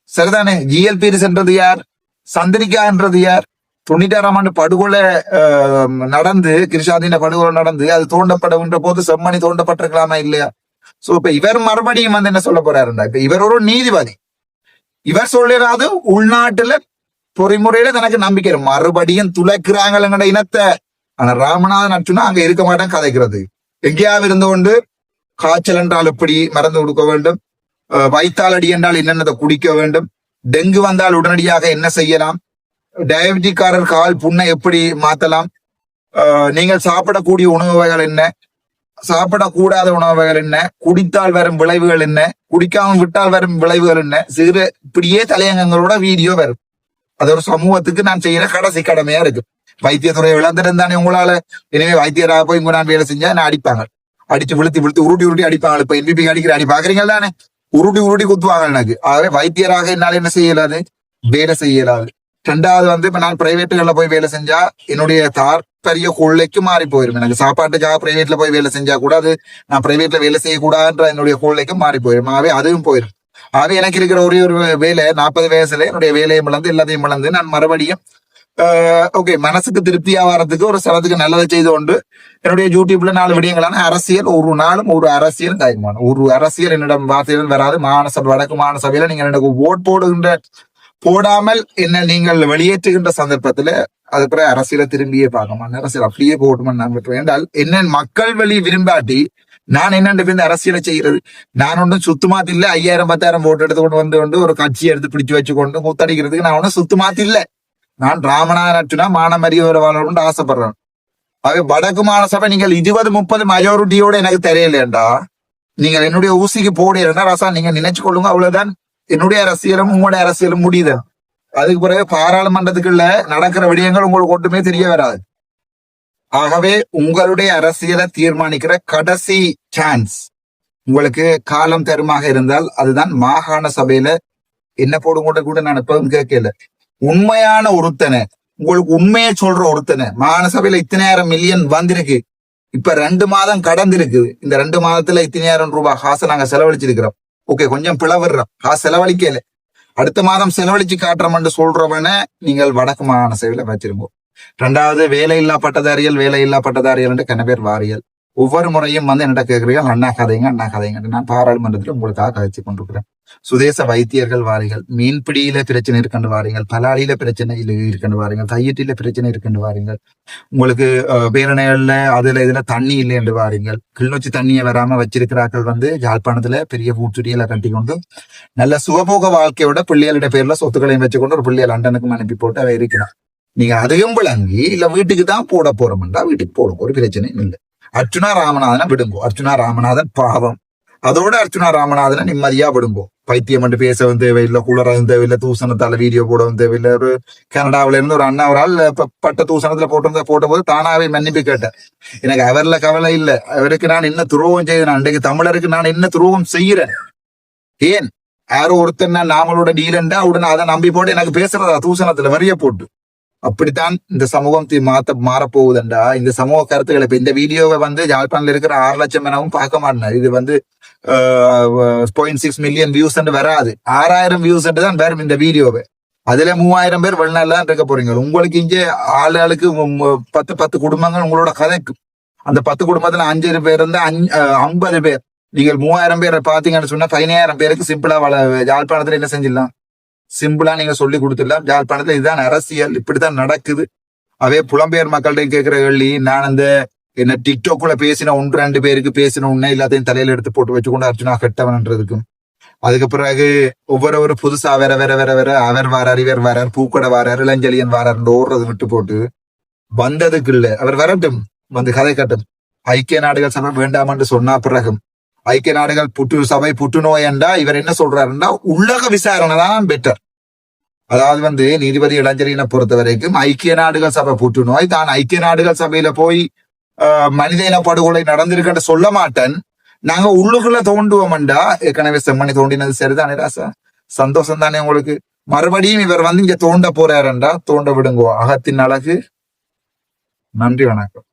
Speaker 2: சரிதானே? GL பீரிசன்றது யார்? சந்திரிகான்றது யார்? 96ஆம் ஆண்டு படுகொலை நடந்து, கிருஷாதீன படுகொலை நடந்து அது தோண்டப்படுகின்ற போது செம்மணி தோண்டப்பட்டிருக்கலாமா இல்லையா? சோ இப்ப இவர் மறுபடியும் என்ன சொல்ல போறாருண்டா, இப்ப இவர் ஒரு நீதிபதி. இவர் சொல்லிடாது உள்நாட்டுல பொறிமுறையில தனக்கு நம்பிக்கை மறுபடியும் துளைக்கிறாங்கள இனத்தை. ஆனா ராமநாதன் அச்சுனா அங்க இருக்க மாட்டேன் கதைக்கிறது. எங்கேயாவது இருந்து கொண்டு காய்ச்சல் என்றால் எப்படி மருந்து கொடுக்க வேண்டும், வைத்தால் அடி என்றால் என்னென்னதை குடிக்க வேண்டும், டெங்கு வந்தால் உடனடியாக என்ன செய்யலாம், டயபெட்டிக்காரர் கால் புண்ணை எப்படி மாத்தலாம், நீங்கள் சாப்பிடக்கூடிய உணவு வகைகள் என்ன, சாப்பிடக்கூடாத உணவு வகைகள் என்ன, குடித்தால் வரும் விளைவுகள் என்ன, குடிக்காமல் விட்டால் வரும் விளைவுகள் என்ன, சிறு இப்படியே தலையங்கங்களோட வீடியோ வரும். அது ஒரு சமூகத்துக்கு நான் செய்யற கடைசி கடமையா இருக்கு. வைத்தியத்துறை இழந்திருந்தானே உங்களால. எனவே வைத்தியராக போய் இங்க நான் வேலை செஞ்சா நான் அடிப்பாங்க, அடிச்சு விழுத்தி உருட்டி அடிப்பாங்க. இப்ப NPP அடிக்கிற அடி பாக்குறீங்க தானே, உருட்டி குத்துவாங்க எனக்கு. ஆகவே வைத்தியராக என்னால என்ன செய்யலாது, வேலை செய்யலாது. ரெண்டாவது இப்ப நான் பிரைவேட்டுகள்ல போய் வேலை செஞ்சா என்னுடைய தாற்பரிய கொள்ளைக்கு மாறி போயிரும். எனக்கு சாப்பாட்டுக்காக பிரைவேட்ல போய் வேலை செஞ்சா கூட அது நான் பிரைவேட்ல வேலை செய்யக்கூடாதுன்ற என்னுடைய கொள்ளைக்கு மாறி போயிரும். ஆகவே அதுவும் போயிடும். ஆகவே எனக்கு இருக்கிற ஒரே ஒரு வேலை 40 வயசுல என்னுடைய வேலையை இழந்து எல்லாத்தையும் இழந்து நான் மறுபடியும் ஓகே, மனசுக்கு திருப்தியா வர்றதுக்கு ஒரு சிலத்துக்கு நல்லதை செய்து கொண்டு என்னுடைய யூடியூப்ல 4 விடயங்களான அரசியல், ஒரு நாளும் ஒரு அரசியல் கைமானம், ஒரு அரசியல் என்னிடம் வார்த்தைகள் வராது. மாநசபை, வடக்கு மாநசபையில நீங்க எனக்கு ஓட் போடாமல் என்ன நீங்கள் வெளியேற்றுகின்ற சந்தர்ப்பத்துல அது பிறகு அரசியலை திரும்பியே பார்க்க மாட்டேன். அரசியல் அப்படியே போடுமான்னு நான் விட்டுருவேன். என்றால் என்ன மக்கள் வெளி விரும்பாட்டி நான் என்னென்ன அரசியலை செய்யறது? நான் ஒன்றும் சுத்தமாத்தி இல்ல. 5000 10,000 ஓட்டு எடுத்து கொண்டு ஒரு கட்சியை எடுத்து பிடிச்சு வச்சு கொண்டு கூத்தடிக்கிறதுக்கு நான் ஒன்றும் சுத்தமாத்தி இல்ல. நான் ராமநாதன் அர்ச்சுனா மானமரியோட வாழணும்னு ஆசைப்படுறேன். ஆக வடக்கு மாநசபை நீங்கள் 20-30 மெஜாரிட்டியோட எனக்கு தெரியலேண்டா, நீங்கள் என்னுடைய ஊசிக்கு போடலன்னா ராசா நீங்க நினைச்சு கொள்ளுங்க. அவ்வளவுதான். என்னுடைய அரசியலும் உங்களுடைய அரசியலும் முடியுது. அதுக்கு பிறகு பாராளுமன்றத்துக்குள்ள நடக்கிற விடயங்கள் உங்களுக்கு ஒன்றுமே தெரிய வராது. ஆகவே உங்களுடைய அரசியலை தீர்மானிக்கிற கடைசி சான்ஸ் உங்களுக்கு காலம் தருமாக இருந்தால் அதுதான் மாகாண சபையில என்ன போடுங்க கூட நான் எப்பவும் கேட்கல. உண்மையான ஒருத்தனை, உங்களுக்கு உண்மையை சொல்ற ஒருத்தனை, மாகாண சபையில 1000 மில்லியன் வந்திருக்கு. இப்ப 2 மாதம் கடந்திருக்குது. இந்த 2 மாதத்துல 1000 ரூபாய் காசை நாங்க செலவழிச்சிருக்கிறோம். ஓகே, கொஞ்சம் பிளவுறோம், காசு செலவழிக்கல, அடுத்த மாதம் செலவழிச்சு காட்டுறோம்னு சொல்றவன நீங்கள் வடக்கு மாகாண சபையில வச்சிருக்கோம். 2வது வேலையில்லா பட்டதாரிகள் என்று கன பேர் வாரியல். ஒவ்வொரு முறையும் என்னிட்ட கேட்கிறீர்கள் அண்ணா கதைங்க. நான் பாராளுமன்றத்தில் உங்களுக்காக கதைச்சு கொண்டிருக்கிறேன். சுதேச வைத்தியர்கள் வாரிகள், மீன்பிடியில பிரச்சனை இருக்கின்ற வாரிகள், பலாலியில பிரச்சனை இருக்கின்ற வாரிகள், தையீட்டில பிரச்சனை இருக்கின்ற வாரிகள், உங்களுக்கு பேரணைகள்ல இதுல தண்ணி இல்லை என்று வாரிங்கள், கிளிநொச்சி தண்ணியை வராம வச்சிருக்கிறார்கள் யாழ்ப்பாணத்துல பெரிய பூச்சுடியில கட்டி கொண்டு நல்ல சுகபோக வாழ்க்கையோட பிள்ளைகளோட பேர்ல சொத்துக்களையும் வச்சுக்கொண்டு ஒரு பிள்ளைய லண்டனுக்கும் அனுப்பி போட்டு அவ இருக்கிறான். நீங்க அதையும் விளங்கி இல்ல வீட்டுக்கு தான் போட போறோம்டா வீட்டுக்கு போடும், ஒரு பிரச்சனையும் இல்லை. அர்ச்சுனா ராமநாதனை விடுங்கோ. அர்ச்சுனா ராமநாதன் பாவம். அதோட அர்ச்சுனா ராமநாதனை நிம்மதியா விடுங்கோ. பைத்தியம் மட்டும் பேசவும் தேவையில்லை, குளரவும் தேவையில்லை, தூசணத்தால வீடியோ போடவும் தேவையில்லை. ஒரு கனடாவில இருந்து ஒரு அண்ணா ஒரு ஆள் பட்ட தூசணத்துல போட்ட போது தானாவே மன்னிப்பு கேட்டேன். எனக்கு அவர்ல கவலை இல்லை. அவருக்கு நான் என்ன துரோகம் செய்யறேன், இன்றைக்கு தமிழருக்கு நான் என்ன துரோகம் செய்யறேன்? ஏன் யாரோ ஒருத்தர் நாமளோட டீலண்டா உடனே அதை நம்பி போட்டு எனக்கு பேசுறதா தூசணத்துல வரிய போட்டு? அப்படித்தான் இந்த சமூகம் மாறப்போகுதுண்டா. இந்த சமூக கருத்துக்களை இப்ப இந்த வீடியோவை யாழ்ப்பாணத்துல இருக்கிற 6 லட்சம் எனவும் பார்க்க மாட்டேன். இது 0.6 மில்லியன் வியூஸ் வராது, 6000 வியூஸ் தான் வரும் இந்த வீடியோவை. அதுல 3000 பேர் வெளிநாட்டுல தான் இருக்க போறீங்க. உங்களுக்கு இங்கே ஆளுக்கு 10 குடும்பங்கள் உங்களோட கதைக்கு. அந்த 10 குடும்பத்துல 5 பேர் இருந்தா 50 பேர். நீங்கள் 3000 பேரை பாத்தீங்கன்னு சொன்னா 15000 பேருக்கு சிம்பிளா யாழ்ப்பாணத்துல என்ன செஞ்சிடலாம், சிம்பிளா நீங்க சொல்லி கொடுத்துடலாம். யாழ்ப்பாணத்துல இதுதான் அரசியல், இப்படித்தான் நடக்குது. அவே புலம்பெயர் மக்கள்கிட்ட கேட்கிற கேள்வி, நான் என்ன டிக்டாக்குள்ள பேசின 1-2 பேருக்கு பேசின உன்ன எல்லாத்தையும் தலையில எடுத்து போட்டு வச்சுக்கொண்டு அர்ச்சுனா கெட்டவன்ன்றதுக்கும், அதுக்கு பிறகு ஒவ்வொரு புதுசா வேற அவர் வாரார், இவர் வாரார், பூக்கடை வாரார், இளஞ்சலியன் வாரார் ஓடுறது விட்டு போட்டு வந்ததுக்கு இல்ல, அவர் வரட்டும், கதை கட்டும். ஐக்கிய நாடுகள் சபை வேண்டாம் என்று சொன்னா பிறகும் ஐக்கிய நாடுகள் சபை புற்றுநோய் என்றா இவர் என்ன சொல்றாருன்னா உலக விசாரணை தான் பெட்டர். அதாவது நீதிபதி இளஞ்சலியனை பொறுத்த வரைக்கும் ஐக்கிய நாடுகள் சபை புற்றுநோய் தான். ஐக்கிய நாடுகள் சபையில போய் மனித இன படுகொலை நடந்திருக்க சொல்ல மாட்டேன், நாங்க உள்ளுக்குள்ள தோண்டுவோம்டா. ஏற்கனவே செம்மணி தோண்டினது சரிதானே ராசா, சந்தோஷம் தானே உங்களுக்கு? மறுபடியும் இவர் இங்க தோண்ட போறாருண்டா, தோண்ட விடுங்கோ. அகத்தின் அழகு. நன்றி, வணக்கம்.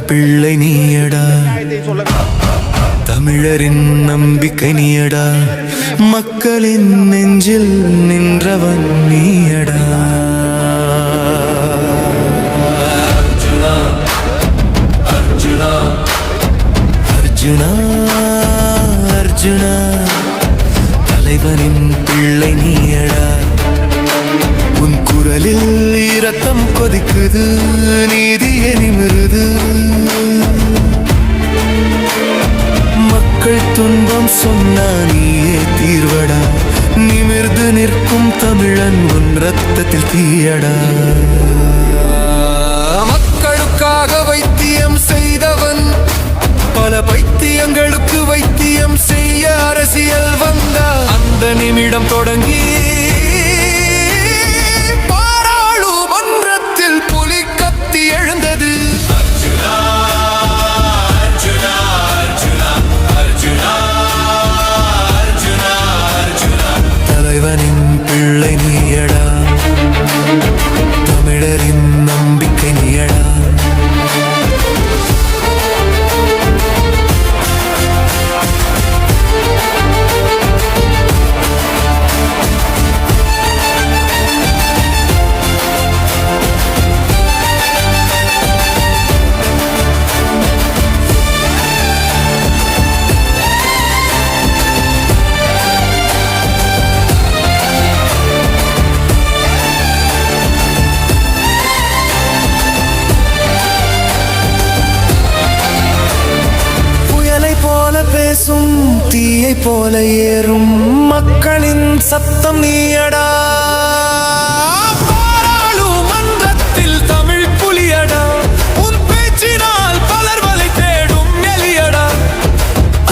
Speaker 3: பிள்ளை நீயடா, தமிழரின் நம்பிக்கை நீயடா, மக்களின் நெஞ்சில் நின்றவன் நீயடா. அர்ஜுனா அர்ஜுனா அர்ஜுனா அர்ஜுனா, தலைவனின் பிள்ளை நீயடா. உன் குரலில் இரத்தம் கொதிக்குது, நீதியை நிமிருது. மக்கள் துன்பம் சொன்னா நீயே தீர்வடா, நிமிர்ந்து நிற்கும் தமிழன் உன் ரத்தத்தில் தீயடா. மக்களுக்காக வைத்தியம் செய்தவன், பல பைத்தியங்களுக்கு வைத்தியம் செய்ய அரசியல் வந்த அந்த நிமிடம் தொடங்கி பாராளுமன்றத்தில் புலி கத்தி எழுந்தது. தலைவனின் பிள்ளை நீயடா, தமிழரின் நம்பிக்கை நீயடா. பேசும் தீயை போல ஏறும் மக்களின் சத்தம் நீயடா. பாராளுமன்றத்தில் தமிழ் புலியடா, உன் பேச்சினால் பலர் வலை தேடும் எலியடா.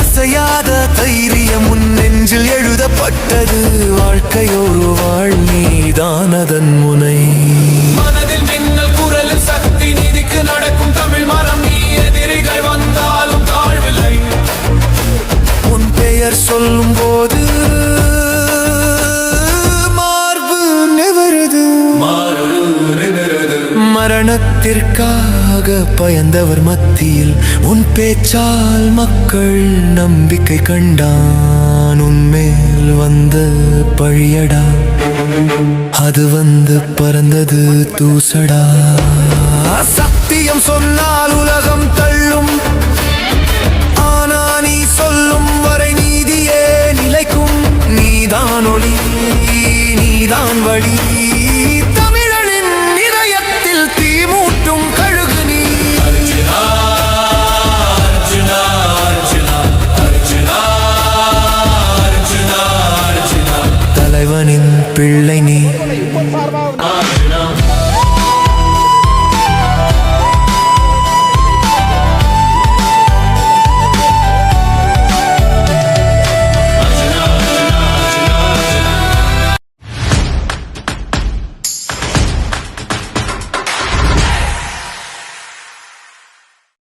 Speaker 3: அசையாத தைரியம் உன் நெஞ்சில் எழுதப்பட்டது, வாழ்க்கையொரு வாழ் நீதான் அதன் முனை. மனதில் மின்னல் குரலில் சக்தி, நீதிக்கு நடக்கும் தமிழ் மரம் நீ. எதிரிகள் வந்தாலும் தாழ்வில்லை, உன் பெயர் சொல்லும் போது மார்பு நிவருது. மரணத்திற்காக பயந்தவர் மத்தியில் உன் பேச்சால் மக்கள் நம்பிக்கை கண்டான். உன்மேல் வந்த பழியடா, அது வந்து பறந்தது தூசடா. சத்தியம் சொன்னால் உலகம் தள்ளும், ஆனா நீ சொல்லும்